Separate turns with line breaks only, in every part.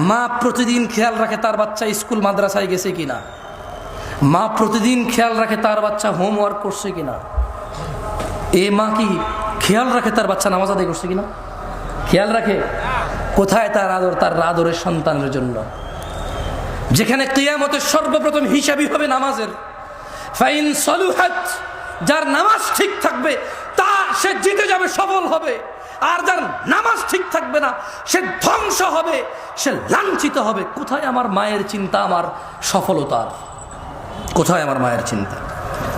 মা প্রতিদিন খেয়াল রাখে তার বাচ্চা স্কুল মাদ্রাসায় গেছে কিনা, মা প্রতিদিন খেয়াল রাখে তার বাচ্চা হোমওয়ার্ক করছে কিনা। এ মা কি খেয়াল রাখে তার বাচ্চা নামাজ আদায় করছে কিনা? খেয়াল রাখে। কোথায় তার আদর, তার আদরের সন্তানের জন্য? যেখানে কিয়ামতের সর্বপ্রথম হিসাবই হবে নামাজের। ফাইন সলুহাত, যার নামাজ ঠিক থাকবে তা সে জিতে যাবে, সফল হবে। আর যার নামাজ ঠিক থাকবে না সে ধ্বংস হবে, সে লাঞ্ছিত হবে। কোথায় আমার মায়ের চিন্তা, আমার সফলতার? কোথায় আমার মায়ের চিন্তা?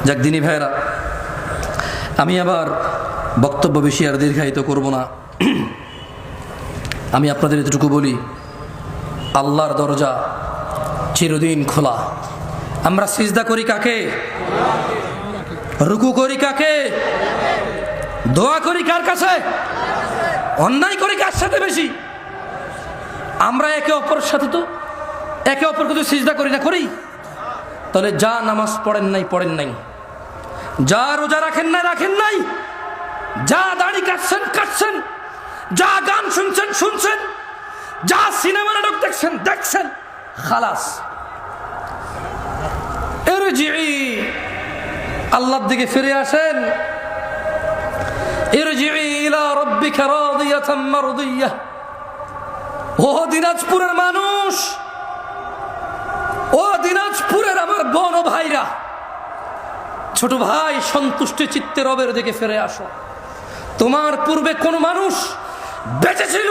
যাক দিনী ভাইয়েরা, আমি আবার বক্তব্য বেশি আর দীর্ঘায়িত করব না। আমি আপনাদের এতটুকু বলি, আল্লাহর দরজা চিরদিন খোলা। আমরা সিজদা করি কাকে? রুকু করি কাকে? দোয়া করি কার কাছে? অন্যায় করি কার সাথে বেশি? আমরা একে অপরের সাথে তো একে অপরকে তো সিজদা করি না, করি? তাহলে যা নামাজ পড়েন নাই পড়েন নাই, যা রোজা রাখেন না রাখেন নাই, যা দাড়ি কাটছেন কাটছেন, যা গান শুনছেন শুনছেন, যা সিনেমা নাটক দেখছেন দেখছেন, খালাস। ইরজিই, আল্লাহর দিকে ফিরে আসেন। ইরজিই ইলা রাব্বিকা রাদিয়াতাম মারদিয়াহ। ও দিনাজপুরের মানুষ, ও দিনাজপুরের আমার বোন ও ভাইরা, ছোট ভাই, সন্তুষ্টি চিত্তে রবের দিকে ফিরে আসো। তোমার পূর্বে কোন মানুষ বেঁচে ছিল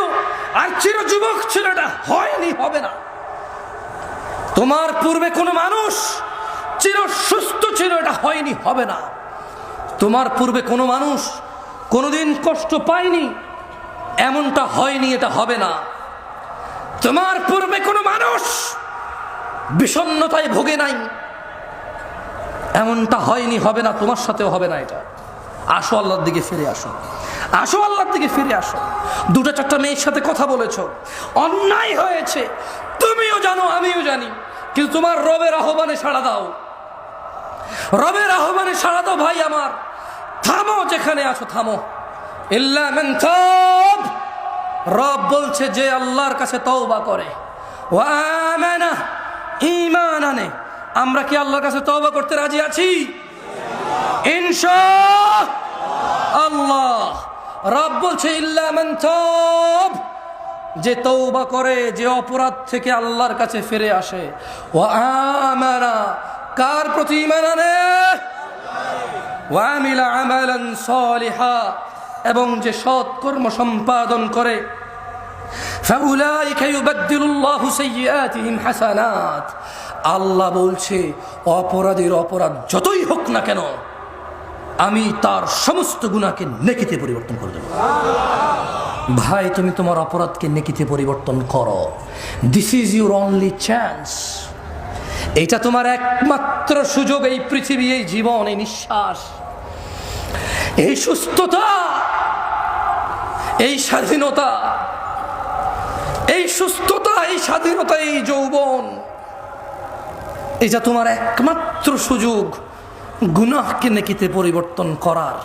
আর চির যুবক ছিল, এটা হয়নি, হবে না। তোমার পূর্বে কোন মানুষ চির সুস্থ ছিল, এটা হয়নি, হবে না। তোমার পূর্বে কোনো মানুষ কোনোদিন কষ্ট পায়নি, এমনটা হয়নি, এটা হবে না। তোমার পূর্বে কোনো মানুষ বিষণ্ণতায় ভোগে নাই, এমনটা হয়নি, হবে না, তোমার সাথেও হবে না এটা। আসো আল্লাহর দিকে ফিরে আসো, আসো আল্লাহর দিকে ফিরে আসো। দুটো চারটা মেয়ের সাথে কথা বলেছো, অন্যায় হয়েছে, তুমিও জানো আমিও জানি, কিন্তু তোমার রবের আহ্বানে সাড়া দাও, রবের আহ্বানে সাড়া দাও। ভাই আমার, থামো, যেখানে আছো থামো। ইল্লা মান তাব, রব বলছে যে আল্লাহর কাছে তওবা করে, ওয়া আমানা, ঈমান আনে। আমরা কি আল্লাহর কাছে তওবা করতে রাজি আছি? ইনশাআল্লাহ। রব বলছে ইল্লা মান তাব, যে তওবা করে, যে অপরাধ থেকে আল্লাহর কাছে ফিরে আসে। ওয়া আমানা, কার প্রতি ঈমান আনে? ওয়া আমিলা আমালান সালিহা, এবং যে সৎ কর্ম সম্পাদন করে। ফাউলাইকা ইউবাদদিলুল্লাহু সাইয়্যাতিহিম হাসানাত। আল্লাহ বলছে অপরাধীর অপরাধ যতই হোক না কেন, আমি তার সমস্ত গুনাহকে নেকিতে পরিবর্তন করে দেব। ভাই, তুমি তোমার অপরাধকে নেকিতে পরিবর্তন করো। This is your only chance. এটা তোমার একমাত্র সুযোগ। এই পৃথিবী, এই জীবন, এই নিঃশ্বাস, এই সুস্থতা, এই স্বাধীনতা, এই সুস্থতা, এই স্বাধীনতা, এই যৌবন, এটা তোমার একমাত্র সুযোগ গুনাহকে নেকিতে পরিবর্তন করার।